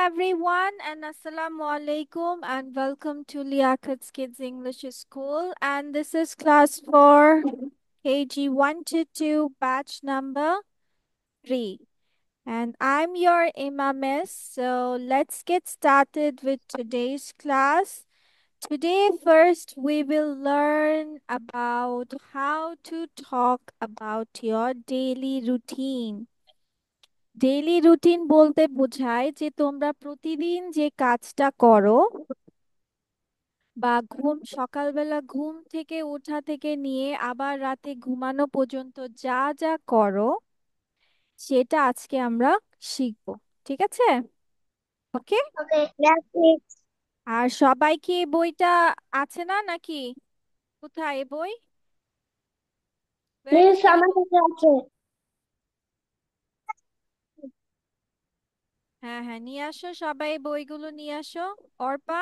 everyone, and Assalamu alaikum, and welcome to Liakat's Kids English School. And this is class for KG 1 to 2, batch number 3. And I'm your Miss. So let's get started with today's class. Today, first, we will learn about how to talk about your daily routine. Daily routine বলতে বোঝায় যে তোমরা প্রতিদিন যে কাজটা করো বা সকালবেলা ঘুম থেকে ওঠা থেকে নিয়ে আবার রাতে ঘুমানো পর্যন্ত যা যা করো সেটা আজকে আমরা শিখবো। ঠিক আছে? ওকে। Okay, that's it. আর সবাই কি এই বইটা আছে না নাকি? কোথায় এই বই? Where is Miss, that আমার book? কাছে আছে। হ্যাঁ হ্যাঁ, নিয়ে আসো সবাই, বইগুলো নিয়ে আসো। Arpa,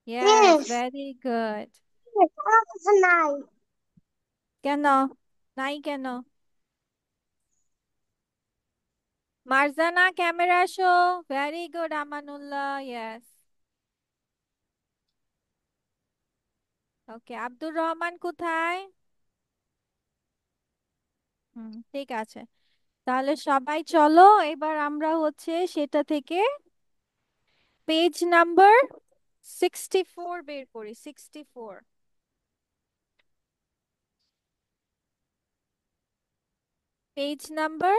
yes, miss, very good. Miss, আমার কাছে নাই। কেন নাই কেন? মার্জানা, ক্যামেরা আসো। Very good Amanullah, yes. Okay, Abdur Rahman কোথায়? ঠিক আছে। তাহলে সবাই চলো, এবার আমরা সেটা থেকে পেজ নাম্বার 64 বের করি। 64, পেজ নাম্বার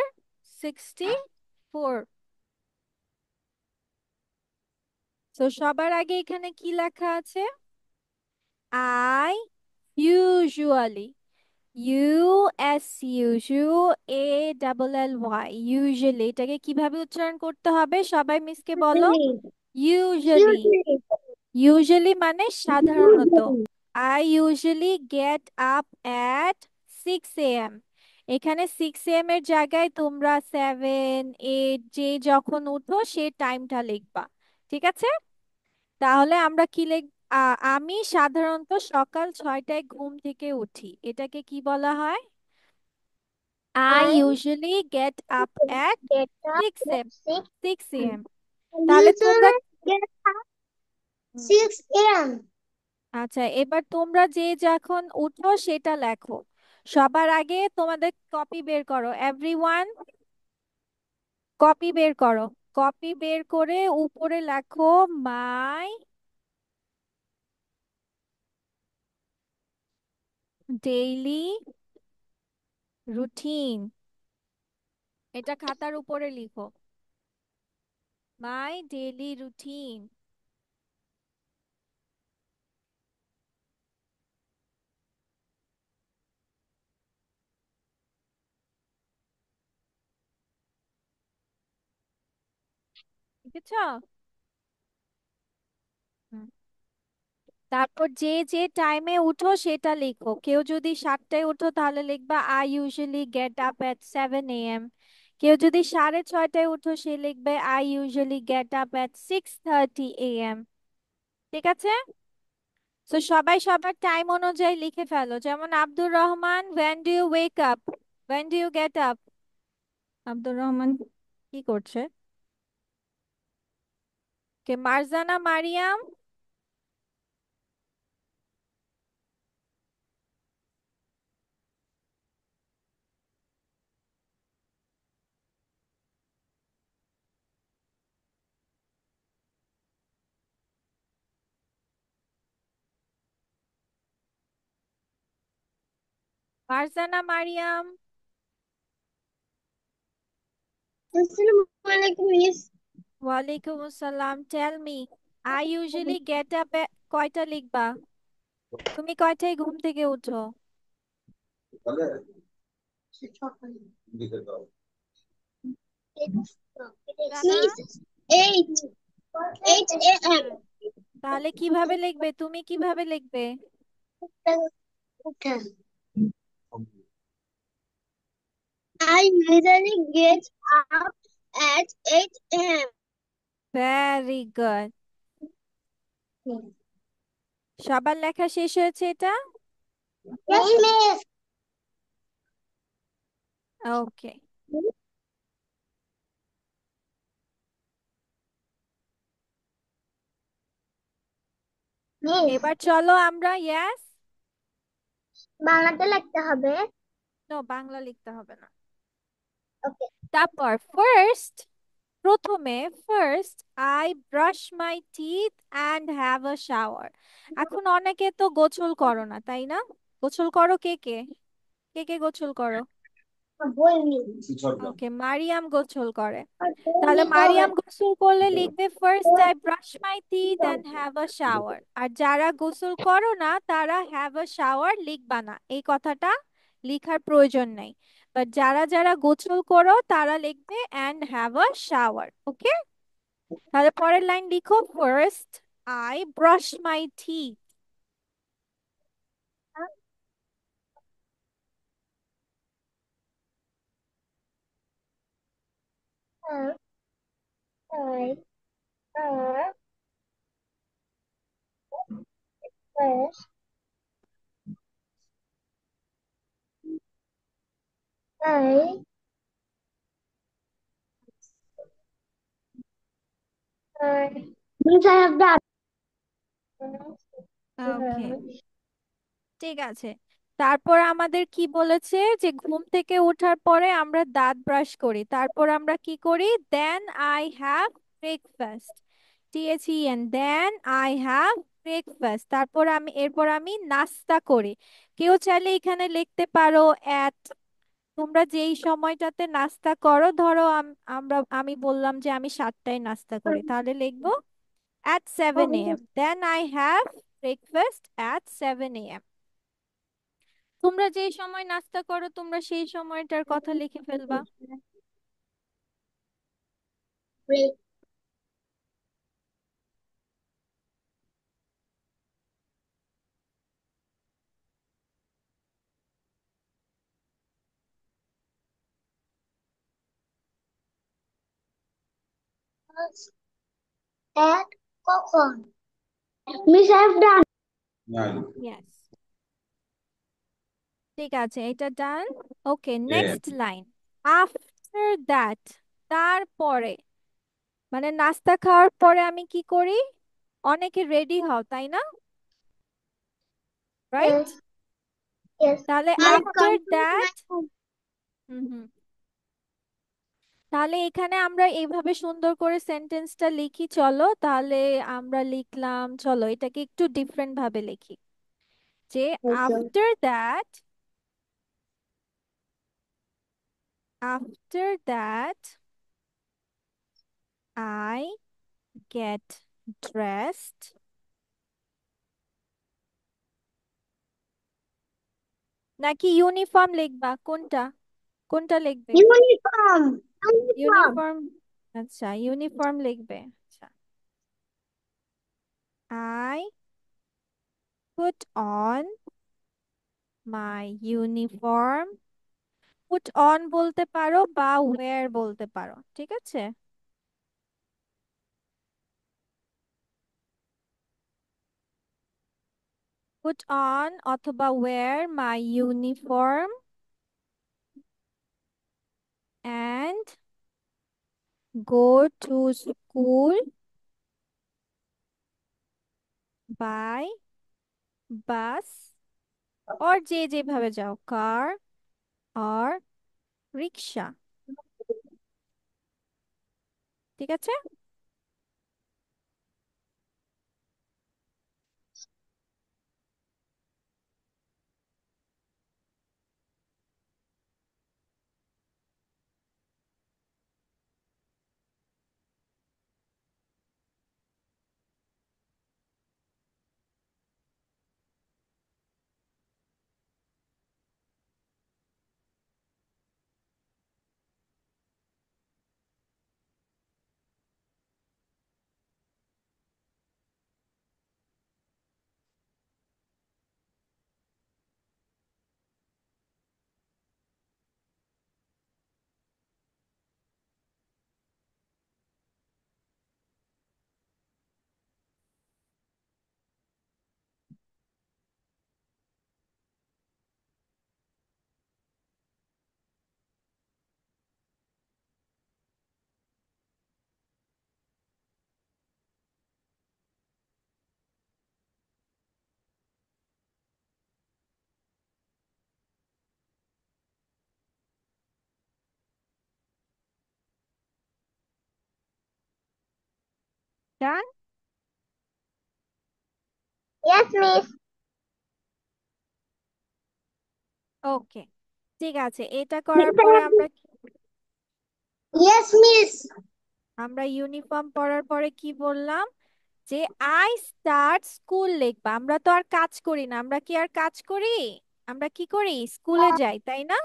64। তো সবার আগে এখানে কি লেখা আছে? আই ইউজুয়ালি, USUALLY, ইউজুয়ালি এটাকে কিভাবে উচ্চারণ করতে হবে সবাই মিসকে বলো। ইউজুয়ালি, ইউজুয়ালি মানে সাধারণত। I usually get up at 6 AM। এখানে 6 AM এর জায়গায় তোমরা 7, 8 যে যখন উঠো সে টাইমটা লিখবা। ঠিক আছে? তাহলে আমরা কি লিখ আমি সাধারণত সকাল 6টায় ঘুম থেকে উঠি, এটাকে কি বলা হয়? I I usually get up at get up 6 at a.m. 6 6 a.m. তাহলে তোমরা usually get up হুম, 6 a.m. আচ্ছা, এবার তোমরা যে যখন উঠো সেটা লেখো। সবার আগে তোমাদের কপি বের করো, এভরিওয়ান কপি বের করো। কপি বের করে উপরে লেখো মাই ডেইলি রুটিন। এটা খাতার উপরে লিখো, মাই ডেইলি রুটিন। লিখেছ? হুম। তারপর যে যে টাইমে উঠো সেটা লিখো। কেউ যদি 7টায় উঠো তাহলে লিখবা I usually get up at 7 AM। কেউ যদি 6:30টায় উঠো সে লিখবে I usually get up at 6:30 AM। ঠিক আছে? তো সবাই সবার টাইম অনুযায়ী লিখে ফেলো। যেমন Abdur Rahman, when do you wake up? When do you get up? Abdur Rahman কি করছে? কে মারজানা মারিয়াম, মারজানা মারিয়াম। আসসালামু আলাইকুম মিস। ওয়ালাইকুম আসসালাম। Tell me, I usually get up কয়টা লিখবা? তুমি কয়টায় ঘুম থেকে উঠো? জানা? Miss 8 a.m. হ্যাঁ, তাহলে কিভাবে লিখবে? তুমি কিভাবে লিখবে? Okay. I usually get up at 8 a.m. Very good. সবার লেখা শেষ হয়েছে এটা? Yes, miss. ওকে। মিস এবার চলো আমরা ইয়েস। বাংলাতে লিখতে হবে। নো, বাংলা লিখতে হবে না। ওকে। তারপর ফার্স্ট, প্রথমে first I brush my teeth and have a shower. এখন অনেকে তো গোসল করো না, তাই না? গোসল করো কে কে? কে কে গোসল করো? বইনি। ওকে, মারিয়াম গোসল করে। বই তাহলে নিতে হবে। মারিয়াম গোসল করলে লিখবে first I brush my teeth and have a shower. আর যারা গোসল করো না তারা হ্যাভ আ শাওয়ার লিখবা না, এই কথাটা লিখার প্রয়োজন নেই। বাট যারা যারা গোসল করো তারা লিখবে and have a shower. Okay, তাহলে পরের লাইন লিখো first I brush my teeth. I are first I are miss I have done. Okay, ঠিক আছে। তারপর আমাদের কি বলেছে যে ঘুম থেকে ওঠার পরে আমরা দাঁত ব্রাশ করি, তারপর আমরা কি করি? Then I have breakfast, THEN, then I have breakfast. তারপর এরপর আমি নাস্তা করি। কেউ চাইলে এখানে লিখতে পারো এট, তোমরা যেই সময়টাতে নাস্তা করো, ধরো আমি বললাম যে আমি 7টায় নাস্তা করি, তাহলে লিখবো at 7 a.m. Then I have breakfast at 7 a.m. তোমরা যেই সময় নাস্তা করো তোমরা সেই সময়টার কথা লিখে ফেলবা। ব্রেকফাস্ট এট কখন? Miss I have done. Yes, ঠিক আছে, এটা ডান। ওকে, নেক্সট লাইন। আফটার দ্যাট, তারপরে, মানে নাস্তা খাওয়ার পরে আমি কি করি? অনেকে রেডি হও, তাই না? রাইট? Yes, yes. তাহলে I after come to my that, home. হুম হুম, তাহলে এখানে আমরা এইভাবে সুন্দর করে সেন্টেন্সটা লিখি, চলো তাহলে আমরা লিখলাম, চলো এটাকে একটু ডিফারেন্ট ভাবে লিখি, যে Okay. After that, after that I get dressed, নাকি ইউনিফর্ম লিখবা? কোনটা, কোনটা লিখবে? Uniform. Uniform. ইউনিফর্ম, আচ্ছা ইউনিফর্ম লিখবে। আচ্ছা, I put on my uniform, put on বলতে পারো বা wear বলতে পারো, ঠিক আছে? Put on অথবা wear my uniform and go to school by bus, or যে যেভাবে যাও, কার আর রিক্সা, ঠিক আছে? ডান? Yes, miss. ওকে, ঠিক আছে। এটা Miss, করার I পরে have আমরা Yes, miss. আমরা ইউনিফর্ম পরার পরে কি বললাম? যে আই স্টার্ট স্কুল লিখবা। আমরা তো আর কাজ করি না, আমরা কি আর কাজ করি? আমরা কি করি? স্কুলে যাই, তাই না?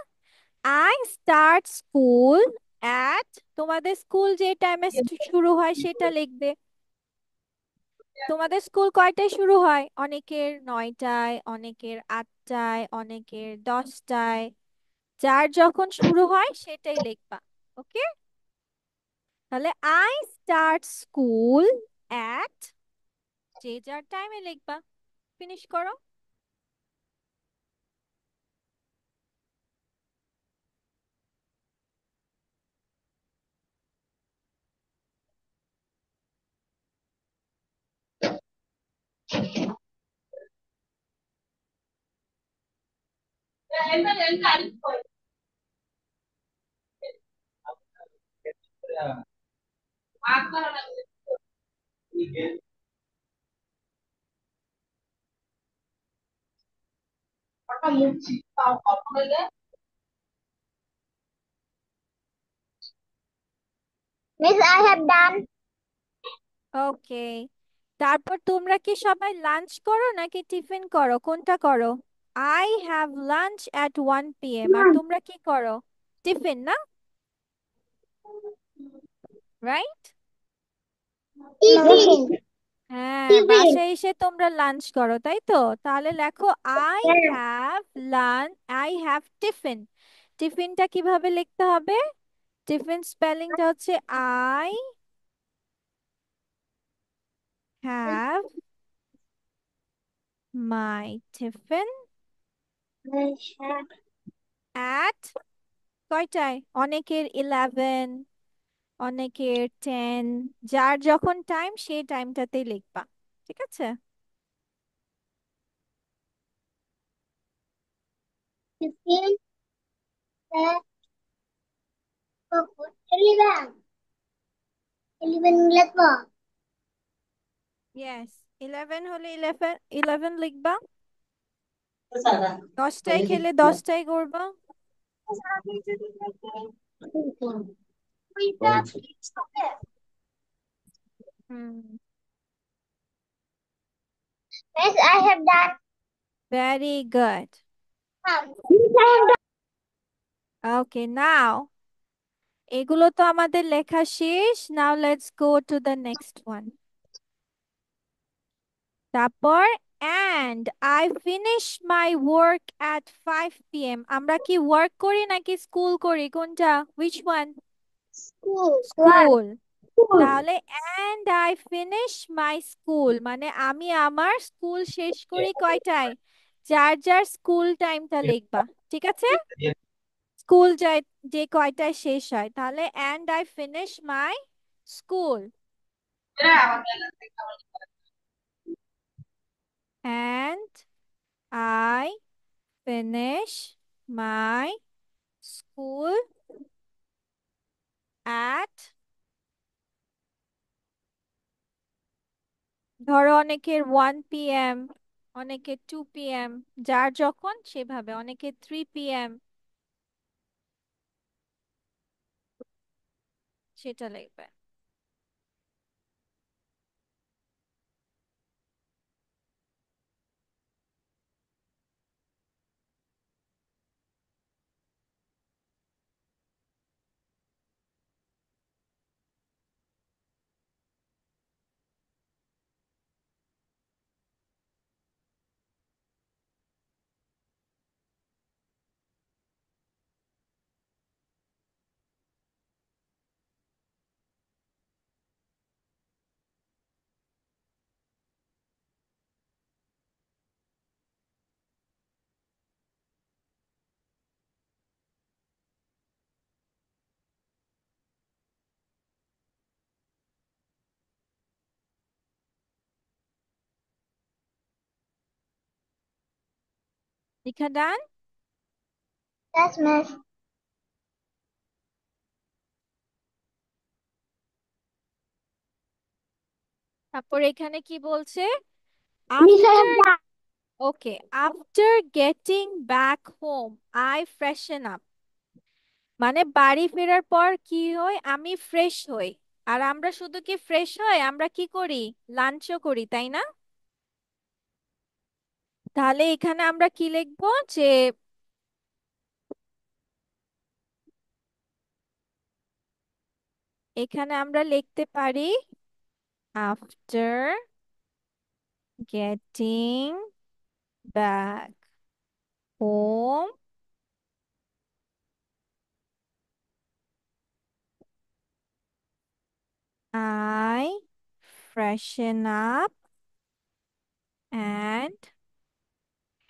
আই স্টার্ট স্কুল অ্যাট, তোমাদের স্কুল যে টাইমে শুরু হয় সেটা লিখবে। তোমাদের স্কুল কয়টায় শুরু হয়? অনেকের 9টায়, অনেকের 8টায়, অনেকের 10টায়। যার যখন শুরু হয় সেটাই লিখবা। ওকে, তাহলে আই স্টার্ট স্কুল অ্যাট, যে যার টাইমে লিখবা। ফিনিশ করো। Miss, I have done ওকে, তারপর তোমরা কি সবাই লাঞ্চ করো নাকি টিফিন করো? কোনটা করো? I have lunch at 1 p.m. আর তোমরা কি করো? টিফিন না? রাইট? tiffin. হ্যাঁ, Tiffin. বাসায় এসে তোমরা লাঞ্চ করো, তাই তো? তাহলে লেখো I Yes. Have lunch, I have tiffin. টিফিনটা কিভাবে লিখতে হবে? টিফিন স্পেলিংটা হচ্ছে I have my tiffin at, কয়টায়? অনেকের 11, অনেকের 10, যার যখন টাইম সেই টাইমটাতেই লিখবা। ঠিক আছে? Tiffin. 11. 11 লাগবো। ইয়েস, 11 হলে 11 লিখবা। 10টায় খেলে 10টায় করবা। হুম, Miss, I have done. Very good. Miss, I have done. ওকে, নাও এগুলো তো আমাদের লেখা শেষ। Now let's go to the next one. তারপর and I finish my work at 5 p.m. আমরা কি ওয়ার্ক করি নাকি স্কুল করি? কোনটা? which one? School. Class. School. School. তাহলে and I finish my school মানে আমি আমার স্কুল শেষ করি কয়টায়? যার যার স্কুল টাইমটা লিখবা। ঠিক আছে? স্কুল যায় যে কয়টায় শেষ হয়। তাহলে and I finish my school, and I finish my school at, ধরো অনেকের 1 p.m., অনেকের 2 p.m., যার যখন সেভাবে, অনেকের 3 p.m., সেটা লিখবে। লেখা ডান? Yes, miss. তারপর এখানে কি বলছে? Miss, I after, have done. Okay, after getting back home I ফ্রেশন up. মানে বাড়ি ফেরার পর কি হয়? আমি ফ্রেশ হই। আর আমরা শুধু কি ফ্রেশ হই, আমরা কি করি? লাঞ্চও করি, তাই না? তাহলে এখানে আমরা কি লিখবো? যে এখানে আমরা লিখতে পারি after getting back home I freshen up and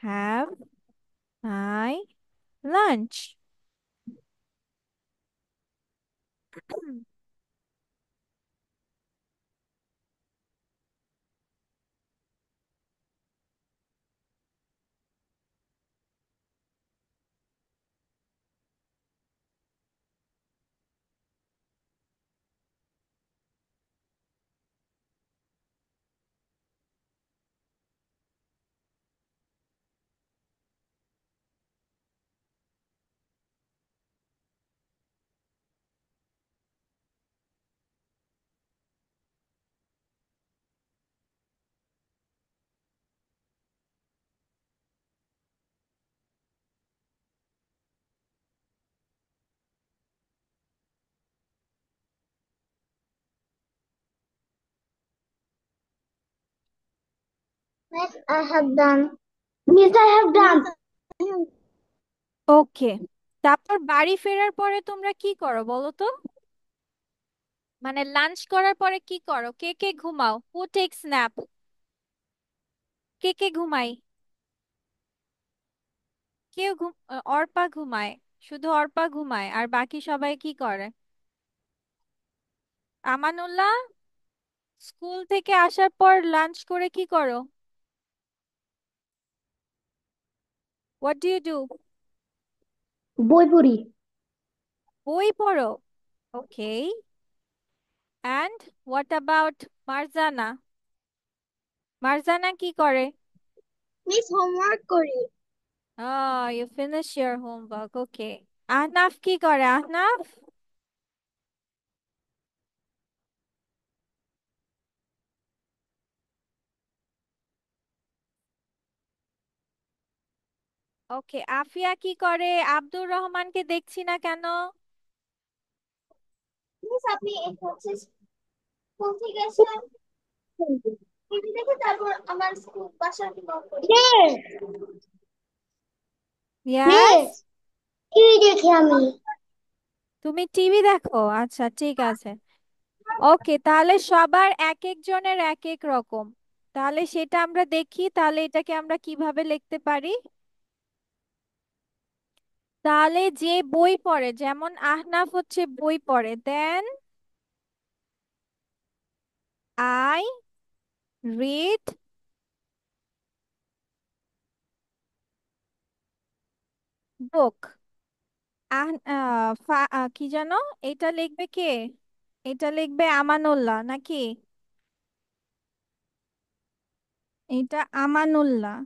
have my lunch. Miss, I have done. Miss, I have done. ওকে, তারপর বাড়ি ফেরার পরে তোমরা কি করো বলো তো? মানে লাঞ্চ করার পরে কি করো? কে কে ঘুমাও? হু টেকস ন্যাপ? কে কে ঘুমাই? কেউ অর্পা ঘুমায়। শুধু অর্পা ঘুমায়, আর বাকি সবাই কি করে? আমানুল্লাহ স্কুল থেকে আসার পর লাঞ্চ করে কি করো? What do you do? বই পড়ি। বই পড়ো। Okay, and what about Marjana? Marjana কি করে? মিস, হোমওয়ার্ক করি। You finish your homework, okay. Ahnaf কি করে? আহনাফ, ওকে। আফিয়া কি করে? আব্দুর রহমানকে দেখছি না কেন? মিস, আপনি হচ্ছে স্কুল থেকে এসে টিভি দেখে তারপর আমার স্কুল বাসার ব্লগ করি। ইয়াস, মিস, টিভি দেখি আমি। তুমি টিভি দেখো? আচ্ছা, ঠিক আছে। ওকে, তাহলে সবার এক একজনের এক এক রকম। তাহলে সেটা আমরা দেখি, তাহলে এটাকে আমরা কিভাবে লিখতে পারি। তাহলে যে বই পড়ে, যেমন আহনাফ হচ্ছে বই পড়ে, দেন আই রিড বুক। কি জানো, এটা লিখবে কে? এটা লিখবে আমানুল্লাহ নাকি? এটা আমানুল্লাহ।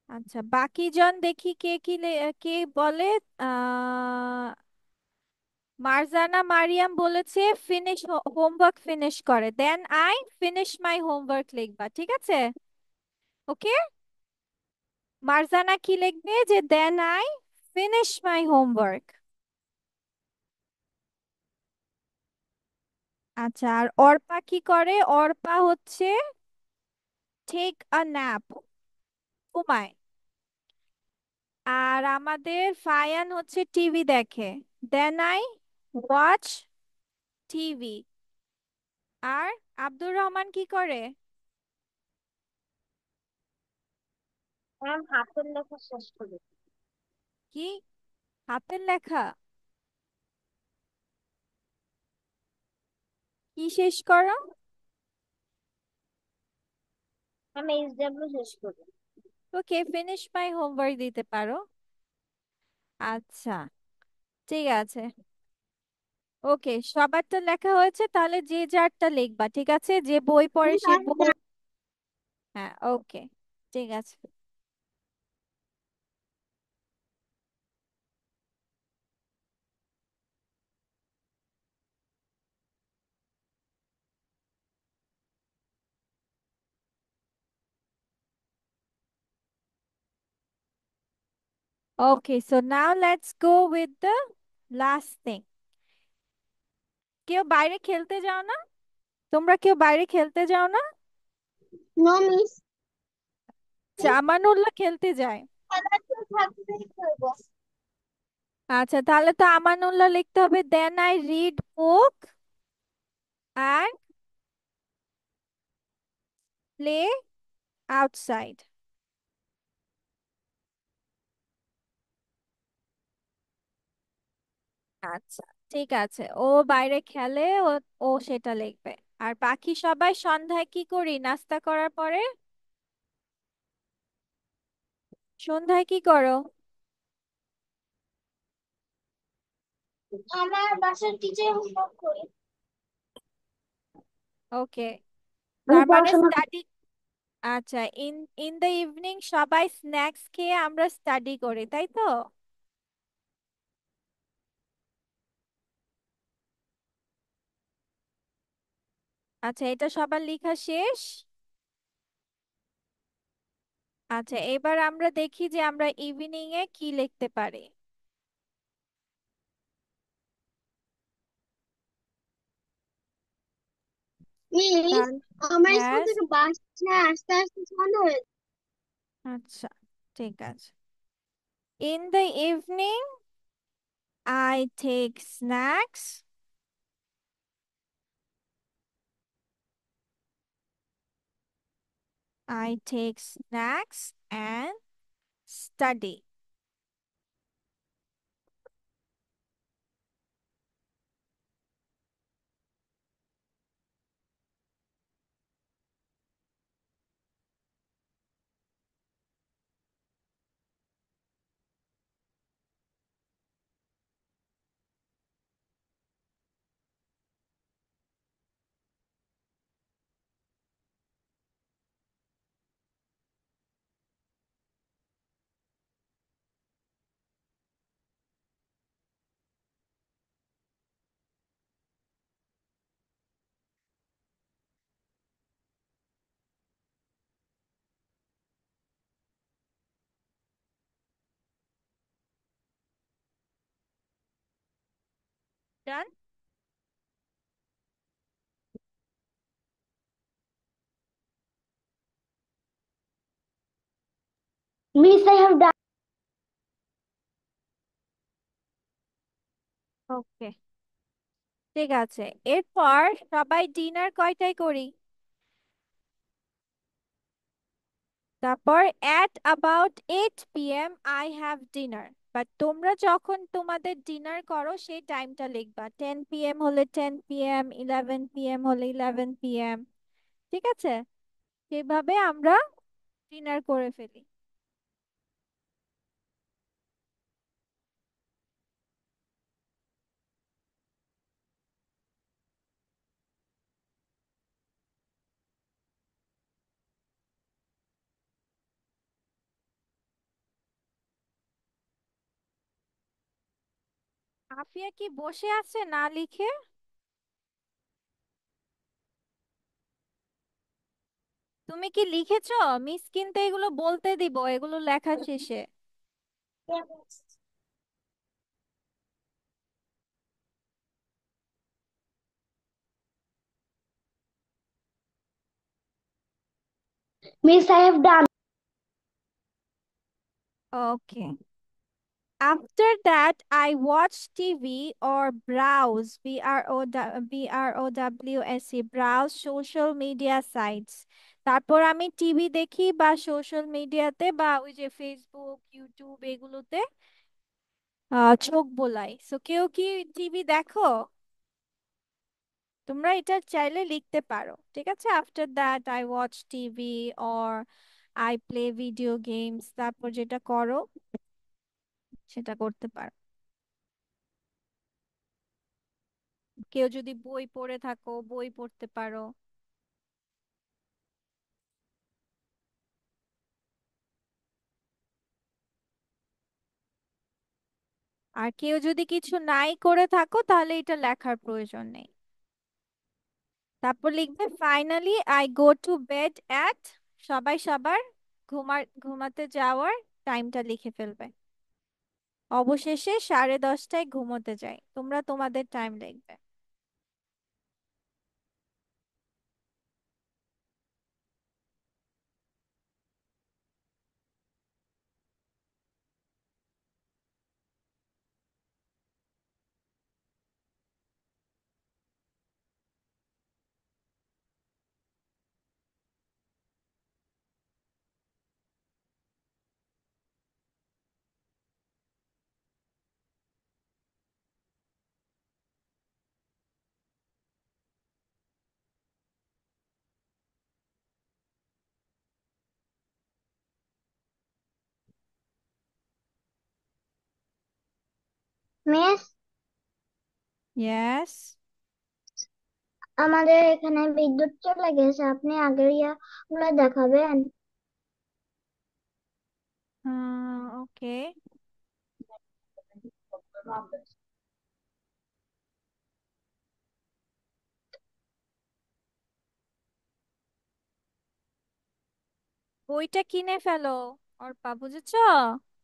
আচ্ছা, বাকি জন দেখি কে কি কে বলে। আহ মারজানা মারিয়াম বলেছে ফিনিশ, হোমওয়ার্ক ফিনিশ করে, then I finish my homework লিখবা, ঠিক আছে? ওকে, মারজানা কি লিখবে? যে then I finish my homework. আচ্ছা, আর অর্পা কি করে? অর্পা হচ্ছে টেক আ ন্যাপ, ঘুমায়। আর আমাদের ফায়ান হচ্ছে টিভি দেখে, দেন আই ওয়াচ টিভি। আর আব্দুর রহমান কি করে? ম্যাম, হাতের লেখা শেষ করি। কি হাতের লেখা? কি শেষ করো? আমি এইচডব্লিউ শেষ করি। ওকে, ফিনিশ মাই হোমওয়ার্ক দিতে পারো। আচ্ছা, ঠিক আছে। ওকে, সবারটা লেখা হয়েছে, তাহলে যে যারটা লিখবা, ঠিক আছে? যে বই পড়ে সে বই। হ্যাঁ, ওকে, ঠিক আছে। Okay, so now let's go with the last thing. কেউ বাইরে খেলতে যাও না? তোমরা কেউ বাইরে খেলতে যাও না? No miss. আমানুল্লাহ খেলতে যায়। খেলার তো থাকবে করবো। আচ্ছা, তাহলে তো আমানুল্লাহ লিখতে হবে, then I read book and play outside. আচ্ছা, ঠিক আছে, ও বাইরে খেলে, ও ও সেটা লিখবে। আর বাকি সবাই সন্ধ্যায় কি করি নাস্তা করার পরে? সন্ধ্যায় কি করো? আমার বাসার টিচার হোমওয়ার্ক করে। ওকে, আমি তার মানে পড়াশোনা করি। স্টাডি। আচ্ছা, ইন ইন দ্য ইভিনিং সবাই স্ন্যাক্স খেয়ে আমরা স্টাডি করি, তাই তো? আচ্ছা, এটা সবার লেখা শেষ। আচ্ছা, এবার আমরা দেখি যে আমরা ইভিনিং এ কি লিখতে পারি। মিস, তাহলে আমার স্কুল হ্যাঁ, থেকে বাসায় আসতে আসতে সন্ধ্যা হয়ে যায়। আচ্ছা, ঠিক আছে। In the evening I take snacks, I take snacks and study. Done. Miss, I have done. Okay, ঠিক আছে। এরপর সবাই ডিনার কয়টায় করি? তারপর at about 8 p.m. I have dinner, but তোমরা যখন তোমাদের ডিনার করো সেই টাইমটা লিখবা, 10 p.m. হলে 10 p.m., 11 p.m. হলে 11 p.m. ঠিক আছে? সেভাবে আমরা ডিনার করে ফেলি। আফিয়া কি বসে আছে না লিখে? তুমি কি লিখেছো? মিস কিন্তু এগুলো বলতে দিব, এগুলো লেখা শেষে। Miss, I have done. Okay, after that, I watch TV or browse, BROWSE, browse social media sites. তারপর আমি টিভি দেখি বা সোশ্যাল মিডিয়াতে বা ওই যে ফেসবুক, ইউটিউব এগুলোতে চোখ বোলাই। সো কেউ কি টিভি দেখো? তোমরা এটা চাইলে লিখতে পারো, ঠিক আছে? After that I watch TV or I play video games, তারপর যেটা করো সেটা করতে পারো। কেউ যদি বই পড়ে থাকো বই পড়তে পারো। আর কেউ যদি কিছু নাই করে থাকো তাহলে এটা লেখার প্রয়োজন নেই। তারপর লিখবে finally I go to bed at, সবাই সবার ঘুমাতে যাওয়ার টাইমটা লিখে ফেলবে। অবশেষে 10:30টায় ঘুমোতে যাই, তোমরা তোমাদের টাইম লিখবে। Miss, yes. আমাদের এখানে বিদ্যুৎ চলে গেছে, আপনি আগের ইয়াগুলো দেখাবেন? ওকে। বইটা কিনে ফেলো অর্পা, বুঝেছো?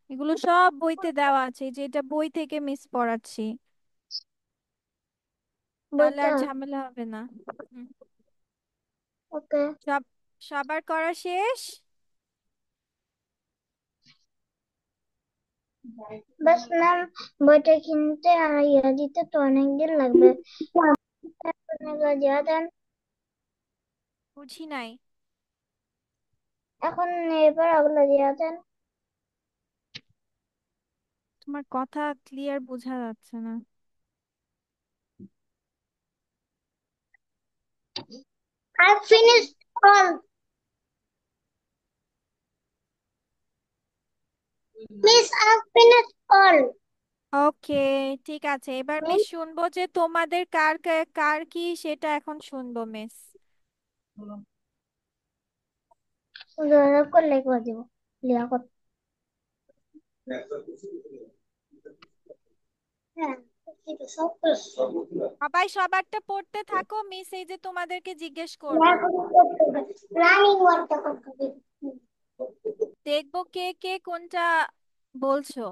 এগুলো সব বইতে দেওয়া আছে, এই যে এটা বই থেকে মিস পড়াচ্ছি, তাহলে বইটা? আর ঝামেলা হবে না। হুম, ওকে। সব সবার করা শেষ? বাস ম্যাম, বইটা কিনতে আর ইয়া দিতে তো অনেকদিন লাগবে। এখন এগুলো দিয়া দেন। বুঝি নাই। এখন এবার ওগুলো দিয়া দেন। তোমার কথা ক্লিয়ার বোঝা যাচ্ছে না। I finished all. Miss, I finished all. ওকে, ঠিক আছে, এবার মিস Miss, শুনবো যে তোমাদের কার কার কার কি সেটা এখন শুনবো মিস। দয়া করে লিখে দিব। লিয়াকত। হ্যাঁ, ঠিক আছে, সব করছি। সবাই সবারটা পড়তে থাকো, মিস এই যে তোমাদেরকে জিজ্ঞেস করবে। দয়া করে করতে হবে। রানিং ওয়ার্কটা করতে হবে। দেখবো কে কে কোনটা বলছো।